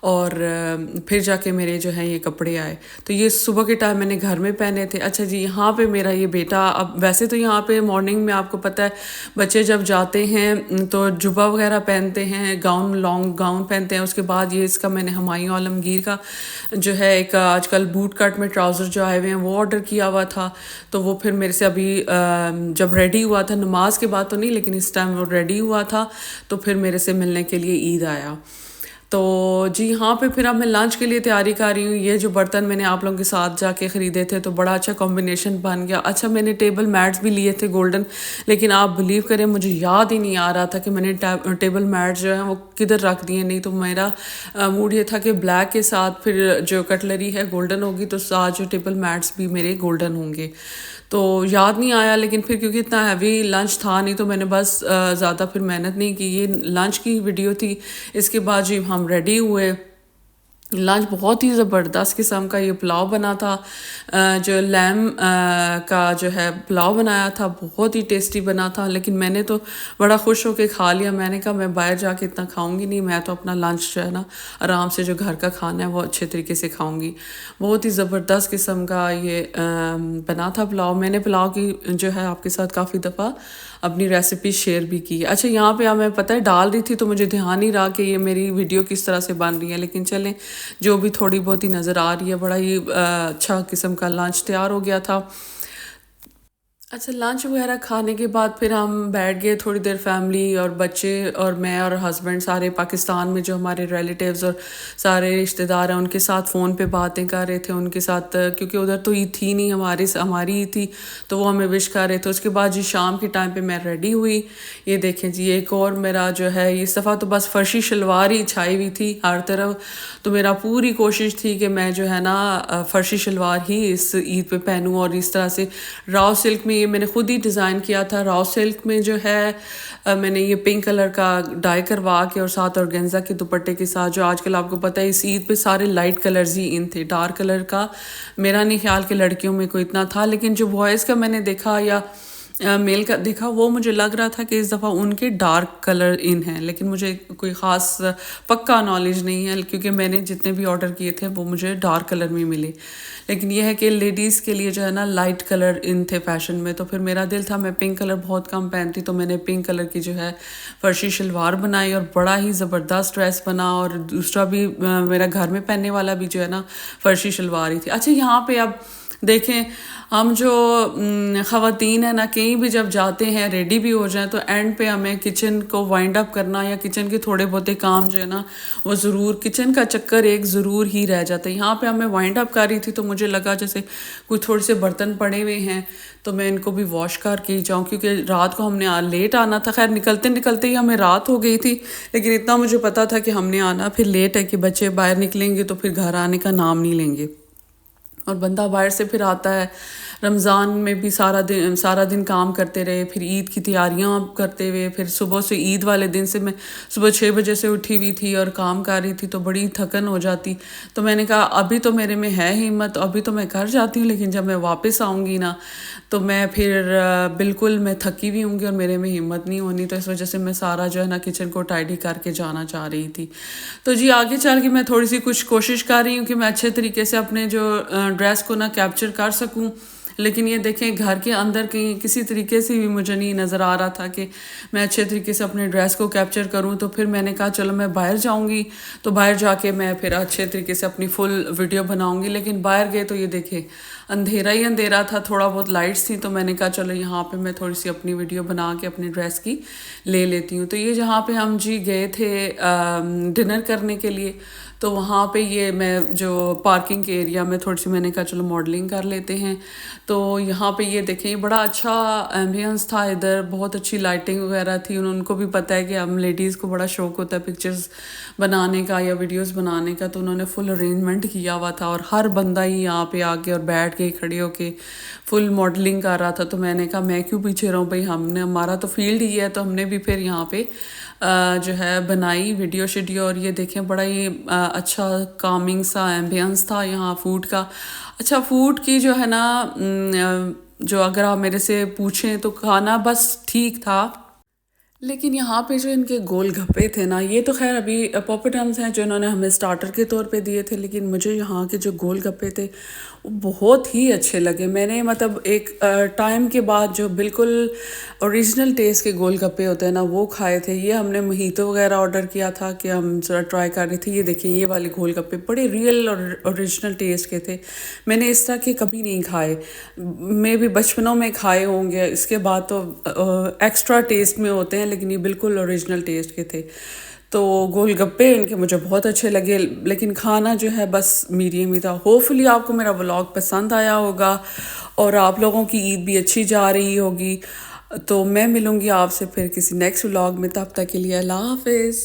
اور پھر جا کے میرے جو ہیں یہ کپڑے آئے. تو یہ صبح کے ٹائم میں نے گھر میں پہنے تھے. اچھا جی یہاں پہ میرا یہ بیٹا، اب ویسے تو یہاں پہ مارننگ میں آپ کو پتہ ہے بچے جب جاتے ہیں تو جبہ وغیرہ پہنتے ہیں، گاؤن، لانگ گاؤن پہنتے ہیں. اس کے بعد یہ اس کا میں نے ہمایوں عالمگیر کا جو ہے ایک آج کل بوٹ کٹ میں ٹراؤزر جو آئے ہوئے ہیں وہ آرڈر کیا ہوا تھا. تو وہ پھر میرے سے ابھی جب ریڈی ہوا تھا، نماز کے بعد تو نہیں لیکن اس ٹائم وہ ریڈی ہوا تھا تو پھر میرے سے ملنے کے لیے عید آیا. تو جی یہاں پہ پھر اب میں لنچ کے لیے تیاری کر رہی ہوں. یہ جو برتن میں نے آپ لوگوں کے ساتھ جا کے خریدے تھے تو بڑا اچھا کمبینیشن بن گیا. اچھا میں نے ٹیبل میٹس بھی لیے تھے گولڈن، لیکن آپ بلیو کریں مجھے یاد ہی نہیں آ رہا تھا کہ میں نے ٹیبل میٹس جو ہیں وہ کدھر رکھ دیے. نہیں تو میرا موڈ یہ تھا کہ بلیک کے ساتھ پھر جو کٹلری ہے گولڈن ہوگی تو ساتھ جو ٹیبل میٹس بھی میرے گولڈن ہوں گے. تو یاد نہیں آیا، لیکن پھر کیونکہ اتنا ہیوی لنچ تھا نہیں تو میں نے بس زیادہ پھر محنت نہیں کی. یہ لنچ کی ویڈیو تھی. اس کے بعد جی ہم ریڈی ہوئے. لنچ بہت ہی زبردست قسم کا یہ پلاؤ بنا تھا، جو لیم کا جو ہے پلاؤ بنایا تھا، بہت ہی ٹیسٹی بنا تھا. لیکن میں نے تو بڑا خوش ہو کے کھا لیا. میں نے کہا میں باہر جا کے اتنا کھاؤں گی نہیں، میں تو اپنا لنچ جو ہے نا آرام سے جو گھر کا کھانا ہے وہ اچھے طریقے سے کھاؤں گی. بہت ہی زبردست قسم کا یہ بنا تھا پلاؤ. میں نے پلاؤ کی جو ہے آپ کے ساتھ کافی دفعہ اپنی ریسیپی شیئر بھی کی. اچھا یہاں پہ میں پتہ ہے ڈال رہی تھی تو مجھے دھیان نہیں رہا کہ یہ میری ویڈیو کس طرح سے بن رہی ہے، لیکن چلیں جو بھی تھوڑی بہت ہی نظر آ رہی ہے. بڑا ہی اچھا قسم کا لنچ تیار ہو گیا تھا. اچھا لنچ وغیرہ کھانے کے بعد پھر ہم بیٹھ گئے تھوڑی دیر، فیملی اور بچے اور میں اور ہسبینڈ سارے پاکستان میں جو ہمارے ریلیٹیوز اور سارے رشتہ دار ہیں ان کے ساتھ فون پہ باتیں کر رہے تھے. ان کے ساتھ کیونکہ ادھر تو عید تھی نہیں، ہماری عید تھی تو وہ ہمیں وش کر رہے تھے. اس کے بعد جی شام کے ٹائم پہ میں ریڈی ہوئی. یہ دیکھیں جی ایک اور میرا جو ہے اس دفعہ تو بس فرشی شلوار ہی چھائی ہوئی تھی ہر طرف. تو میرا پوری کوشش تھی کہ میں جو ہے نا فرشی شلوار ہی اس عید پہ پہنوں. اور اس طرح سے راؤ سلک میں، یہ میں نے خود ہی ڈیزائن کیا تھا. راؤ سلک میں جو ہے میں نے یہ پنک کلر کا ڈائی کروا کے اور ساتھ اورگینزا کے دوپٹے کے ساتھ، جو آج کل آپ کو پتہ ہے اس عید پہ سارے لائٹ کلرز ہی ان تھے. ڈارک کلر کا میرا نہیں خیال کہ لڑکیوں میں کوئی اتنا تھا، لیکن جو بوائز کا میں نے دیکھا یا میل کا دیکھا وہ مجھے لگ رہا تھا کہ اس دفعہ ان کے ڈارک کلر ان ہیں. لیکن مجھے کوئی خاص پکا نالج نہیں ہے کیونکہ میں نے جتنے بھی آرڈر کیے تھے وہ مجھے ڈارک کلر میں ملے. لیکن یہ ہے کہ لیڈیز کے لیے جو ہے نا لائٹ کلر ان تھے فیشن میں. تو پھر میرا دل تھا، میں پنک کلر بہت کم پہنتی تو میں نے پنک کلر کی جو ہے فرشی شلوار بنائی اور بڑا ہی زبردست ڈریس بنا. اور دوسرا بھی میرا گھر میں پہننے والا بھی جو ہے نا فرشی شلوار ہی تھی. اچھا یہاں پہ اب دیکھیں ہم جو خواتین ہیں نا کہیں بھی جب جاتے ہیں ریڈی بھی ہو جائیں تو اینڈ پہ ہمیں کچن کو وائنڈ اپ کرنا یا کچن کے تھوڑے بہتے کام جو ہے نا وہ ضرور، کچن کا چکر ایک ضرور ہی رہ جاتا ہے. یہاں پہ ہمیں وائنڈ اپ کر رہی تھی تو مجھے لگا جیسے کوئی تھوڑے سے برتن پڑے ہوئے ہیں تو میں ان کو بھی واش کر کے جاؤں، کیونکہ رات کو ہم نے لیٹ آنا تھا. خیر نکلتے نکلتے ہی ہمیں رات ہو گئی تھی، لیکن اتنا مجھے پتا تھا کہ ہم نے آنا پھر لیٹ ہے کہ بچے باہر نکلیں گے تو پھر گھر آنے کا نام نہیں لیں گے. اور بندہ باہر سے پھر آتا ہے، رمضان میں بھی سارا دن کام کرتے رہے، پھر عید کی تیاریاں کرتے ہوئے، پھر صبح سے عید والے دن سے میں صبح 6 بجے سے اٹھی ہوئی تھی اور کام کر رہی تھی تو بڑی تھکن ہو جاتی. تو میں نے کہا ابھی تو میرے میں ہے ہمت، ابھی تو میں کر جاتی ہوں، لیکن جب میں واپس آؤں گی نا تو میں پھر بالکل میں تھکی ہوئی ہوں گی اور میرے میں ہمت نہیں ہونی. تو اس وجہ سے میں سارا جو ہے نا کچن کو ٹائڈی کر کے جانا چاہ رہی تھی. تو جی آگے چل کے میں تھوڑی سی کچھ کوشش کر رہی ہوں کہ میں اچھے طریقے سے اپنے جو ڈریس کو نا کیپچر کر سکوں. لیکن یہ دیکھیں گھر کے اندر کہیں کسی طریقے سے بھی مجھے نہیں نظر آ رہا تھا کہ میں اچھے طریقے سے اپنے ڈریس کو کیپچر کروں. تو پھر میں نے کہا چلو میں باہر جاؤں گی تو باہر جا کے میں پھر اچھے طریقے سے اپنی فل ویڈیو بناؤں گی. لیکن باہر گئے تو یہ دیکھیں اندھیرا ہی اندھیرا تھا، تھوڑا بہت لائٹس تھیں. تو میں نے کہا چلو یہاں پہ میں تھوڑی سی اپنی ویڈیو بنا کے اپنی ڈریس کی لے لیتی ہوں. تو یہ جہاں پہ ہم جی گئے تھے ڈنر کرنے کے لیے تو وہاں پہ یہ میں جو پارکنگ کے ایریا میں تھوڑی سی میں نے کہا چلو ماڈلنگ کر لیتے ہیں. تو یہاں پہ یہ دیکھیں بڑا اچھا ایمبینس تھا ادھر، بہت اچھی لائٹنگ وغیرہ تھی. ان کو بھی پتہ ہے کہ ہم لیڈیز کو بڑا شوق ہوتا ہے پکچرز بنانے کا یا ویڈیوز بنانے کا، تو انہوں نے فل ارینجمنٹ کیا ہوا تھا اور ہر بندہ ہی یہاں پہ آ کے اور بیٹھ کے کھڑے ہو کے فل ماڈلنگ کر رہا تھا. تو میں نے کہا میں کیوں پیچھے رہوں بھائی، ہمارا تو فیلڈ ہی ہے. تو ہم نے بھی پھر یہاں پہ جو ہے بنائی ویڈیو شیڈیو. اور یہ دیکھیں بڑا ہی اچھا کامنگ سا ایمبینس تھا یہاں فوڈ کا. اچھا فوڈ کی جو ہے نا جو اگر آپ میرے سے پوچھیں تو کھانا بس ٹھیک تھا، لیکن یہاں پہ جو ان کے گول گپے تھے نا، یہ تو خیر ابھی پاپیٹمس ہیں جو انہوں نے ہمیں اسٹارٹر کے طور پہ دیے تھے، لیکن مجھے یہاں کے جو گول گپے تھے وہ بہت ہی اچھے لگے. میں نے مطلب ایک ٹائم کے بعد جو بالکل اوریجنل ٹیسٹ کے گول گپے ہوتے ہیں نا وہ کھائے تھے. یہ ہم نے موہیتو وغیرہ آرڈر کیا تھا کہ ہم ذرا ٹرائی کر رہے تھے. یہ دیکھیں یہ والے گول گپے بڑے ریئل اور اوریجنل ٹیسٹ کے تھے. میں نے اس طرح کے کبھی نہیں کھائے. میں بھی بچپنوں میں کھائے ہوں گے، اس کے بعد تو ایکسٹرا ٹیسٹ میں ہوتے ہیں، لیکن یہ بالکل اوریجنل ٹیسٹ کے تھے. تو گول گپے ان کے مجھے بہت اچھے لگے، لیکن کھانا جو ہے بس میڈیم ہی تھا. ہوپفلی آپ کو میرا ولاگ پسند آیا ہوگا اور آپ لوگوں کی عید بھی اچھی جا رہی ہوگی. تو میں ملوں گی آپ سے پھر کسی نیکسٹ ولاگ میں. تب تک کے لیے اللہ حافظ.